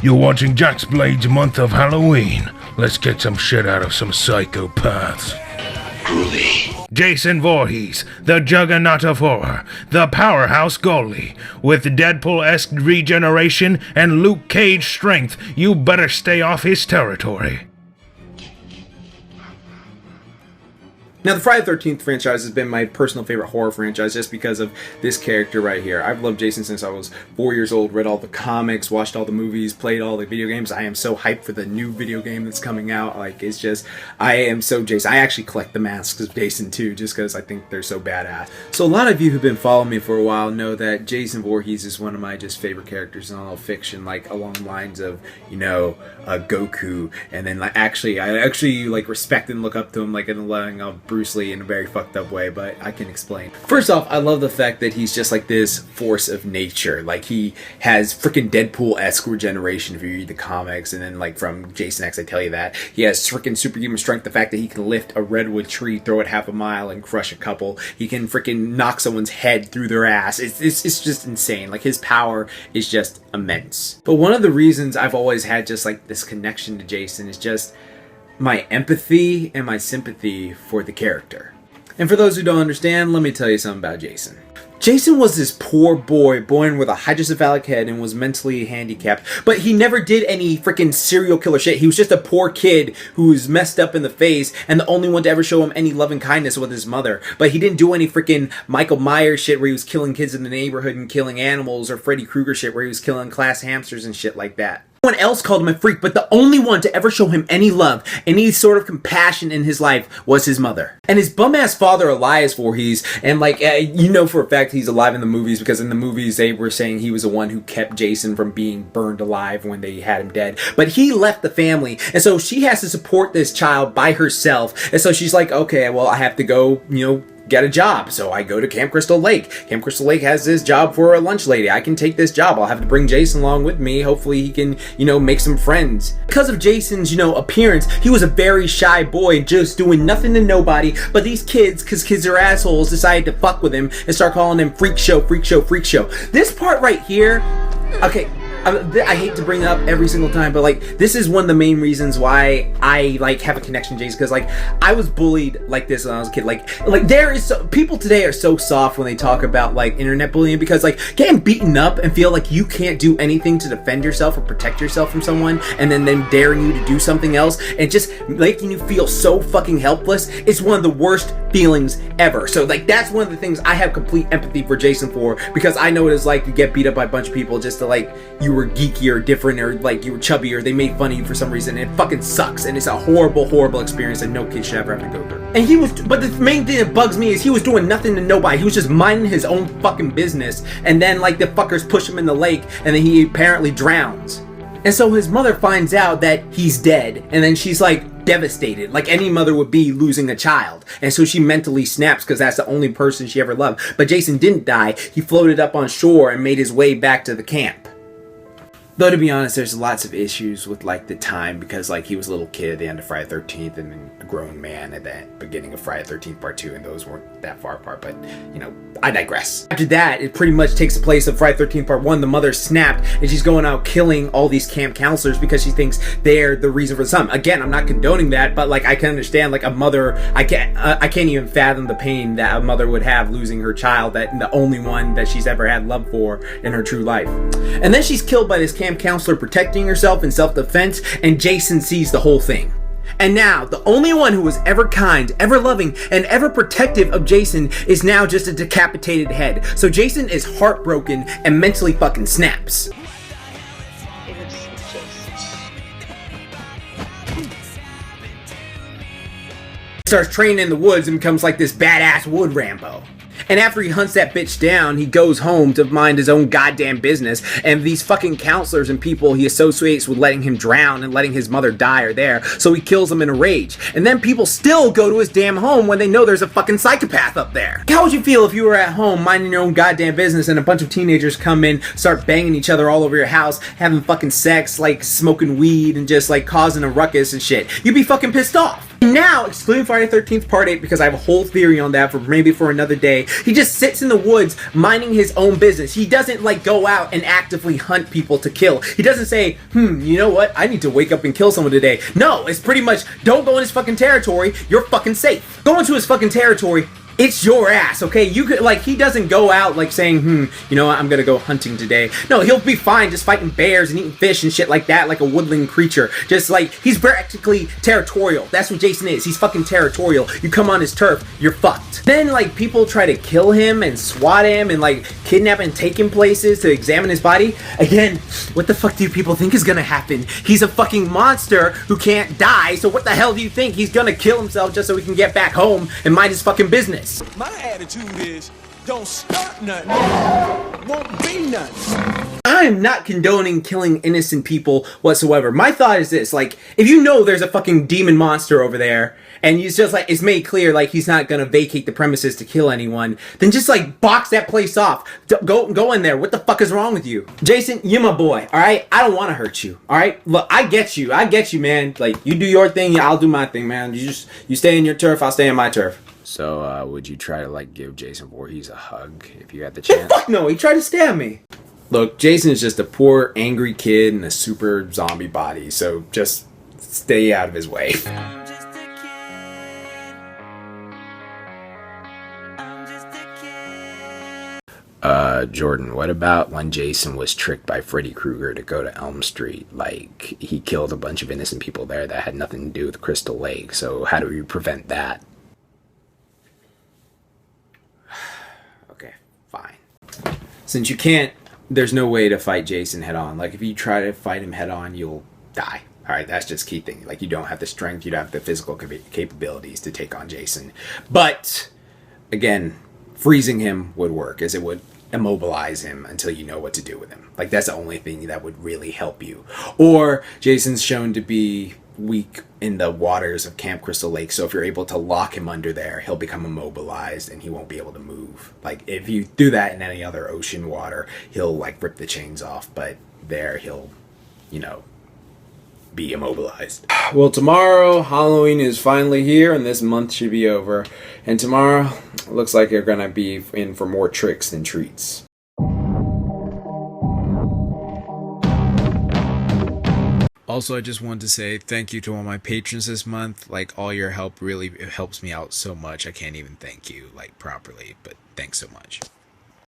You're watching Jack's Blade's month of Halloween. Let's get some shit out of some psychopaths. Groovy. Jason Voorhees, the juggernaut of horror, the powerhouse goalie. With Deadpool-esque regeneration and Luke Cage strength, you better stay off his territory. Now, the Friday the 13th franchise has been my personal favorite horror franchise just because of this character right here. I've loved Jason since I was 4 years old, read all the comics, watched all the movies, played all the video games. I am so hyped for the new video game that's coming out. Like, it's just, I am so Jason. I actually collect the masks of Jason too, just because I think they're so badass. So a lot of you who've been following me for a while know that Jason Voorhees is one of my just favorite characters in all of fiction, like along the lines of, you know, Goku, and then like I actually like respect and look up to him like in the line of Bruce Lee in a very fucked up way, but I can explain. First off, I love the fact that he's just like this force of nature. Like, he has freaking Deadpool-esque regeneration if you read the comics, and then like from Jason X, I tell you that. He has freaking superhuman strength, the fact that he can lift a redwood tree, throw it half a mile, and crush a couple. He can freaking knock someone's head through their ass. It's just insane. Like, his power is just immense. But one of the reasons I've always had just like this connection to Jason is just my empathy and my sympathy for the character. And for those who don't understand, let me tell you something about Jason. Jason was this poor boy born with a hydrocephalic head and was mentally handicapped, but he never did any freaking serial killer shit. He was just a poor kid who was messed up in the face, and the only one to ever show him any loving kindness was his mother. But he didn't do any freaking Michael Myers shit where he was killing kids in the neighborhood and killing animals, or Freddy Krueger shit where he was killing class hamsters and shit like that. Everyone else called him a freak, but the only one to ever show him any love, any sort of compassion in his life was his mother. And his bum-ass father, Elias Voorhees, and like, you know for a fact he's alive in the movies, because in the movies they were saying he was the one who kept Jason from being burned alive when they had him dead. But he left the family, and so she has to support this child by herself. And so she's like, okay, well, I have to go, you know, get a job. So I go to Camp Crystal Lake. Camp Crystal Lake has this job for a lunch lady. I can take this job. I'll have to bring Jason along with me. Hopefully he can, you know, make some friends. Because of Jason's, you know, appearance, he was a very shy boy, just doing nothing to nobody. But these kids, because kids are assholes, decided to fuck with him and start calling him Freak Show, Freak Show, Freak Show. This part right here, okay, I hate to bring it up every single time, but like, this is one of the main reasons why I like have a connection to Jason, because like, I was bullied like this when I was a kid. Like there is people today are so soft when they talk about like internet bullying, because like getting beaten up and feel like you can't do anything to defend yourself or protect yourself from someone, and then them daring you to do something else and just making you feel so fucking helpless, it's one of the worst feelings ever. So like, that's one of the things I have complete empathy for Jason for, because I know what it's like to get beat up by a bunch of people just to like, you were geeky or different, or like you were chubby, or they made fun of you for some reason, and it fucking sucks, and it's a horrible experience that no kid should ever have to go through. And he was, but the main thing that bugs me is he was doing nothing to nobody. He was just minding his own fucking business, and then like the fuckers push him in the lake, and then he apparently drowns. And so his mother finds out that he's dead, and then she's like devastated, like any mother would be losing a child. And so she mentally snaps, because that's the only person she ever loved. But Jason didn't die. He floated up on shore and made his way back to the camp. Though, to be honest, there's lots of issues with like the time, because like he was a little kid at the end of Friday the 13th, and then a grown man at the beginning of Friday the 13th Part 2, and those weren't that far apart, but you know, I digress. After that, it pretty much takes the place of Friday the 13th Part 1. The mother snapped, and she's going out killing all these camp counselors because she thinks they're the reason for some. Again, I'm not condoning that, but like, I can understand like a mother, I can't even fathom the pain that a mother would have losing her child, that the only one that she's ever had love for in her true life. And then she's killed by this camp counselor protecting herself in self-defense, and Jason sees the whole thing. And now, the only one who was ever kind, ever loving, and ever protective of Jason is now just a decapitated head. So Jason is heartbroken and mentally fucking snaps. Starts training in the woods and becomes like this badass wood Rambo. And after he hunts that bitch down, he goes home to mind his own goddamn business. And these fucking counselors and people he associates with letting him drown and letting his mother die are there. So he kills them in a rage. And then people still go to his damn home when they know there's a fucking psychopath up there. How would you feel if you were at home minding your own goddamn business and a bunch of teenagers come in, start banging each other all over your house, having fucking sex, like smoking weed and just like causing a ruckus and shit? You'd be fucking pissed off. And now, excluding Friday the 13th Part 8, because I have a whole theory on that for maybe for another day, he just sits in the woods minding his own business. He doesn't like go out and actively hunt people to kill. He doesn't say, you know what, I need to wake up and kill someone today. No, it's pretty much, don't go in his fucking territory, you're fucking safe. Go into his fucking territory, it's your ass, okay? You could, like, he doesn't go out, like, saying, you know what, I'm gonna go hunting today. No, he'll be fine just fighting bears and eating fish and shit like that, like a woodland creature. Just, like, he's practically territorial. That's what Jason is. He's fucking territorial. You come on his turf, you're fucked. Then, like, people try to kill him and swat him and, like, kidnap and take him places to examine his body. Again, what the fuck do you people think is gonna happen? He's a fucking monster who can't die, so what the hell do you think? He's gonna kill himself just so he can get back home and mind his fucking business. My attitude is, don't start nothing, won't be nothing. I am not condoning killing innocent people whatsoever. My thought is this, like, if you know there's a fucking demon monster over there, and he's just like, it's made clear, like, he's not gonna vacate the premises to kill anyone, then just, like, box that place off. Go in there. What the fuck is wrong with you? Jason, you're my boy, alright? I don't want to hurt you, alright? Look, I get you, man. Like, you do your thing, I'll do my thing, man. You stay in your turf, I'll stay in my turf. So, would you try to, like, give Jason Voorhees a hug if you had the chance? Fuck no, he tried to stab me. Look, Jason is just a poor, angry kid in a super zombie body, so just stay out of his way. Jordan, what about when Jason was tricked by Freddy Krueger to go to Elm Street? Like, he killed a bunch of innocent people there that had nothing to do with Crystal Lake, so how do we prevent that? Okay, fine. Since you can't, there's no way to fight Jason head on. Like, if you try to fight him head on, you'll die. Alright, that's just key thing. Like, you don't have the strength, you don't have the physical capabilities to take on Jason. But, again, freezing him would work, as it would immobilize him until you know what to do with him. Like, that's the only thing that would really help you. Or, Jason's shown to be weak in the waters of Camp Crystal Lake, so if you're able to lock him under there, he'll become immobilized and he won't be able to move. Like, if you do that in any other ocean water, he'll, like, rip the chains off, but there he'll, you know, be immobilized. Well, tomorrow, Halloween is finally here, and this month should be over. And tomorrow, it looks like you're gonna be in for more tricks than treats. Also, I just wanted to say thank you to all my patrons this month. Like, all your help really helps me out so much. I can't even thank you, like, properly, but thanks so much.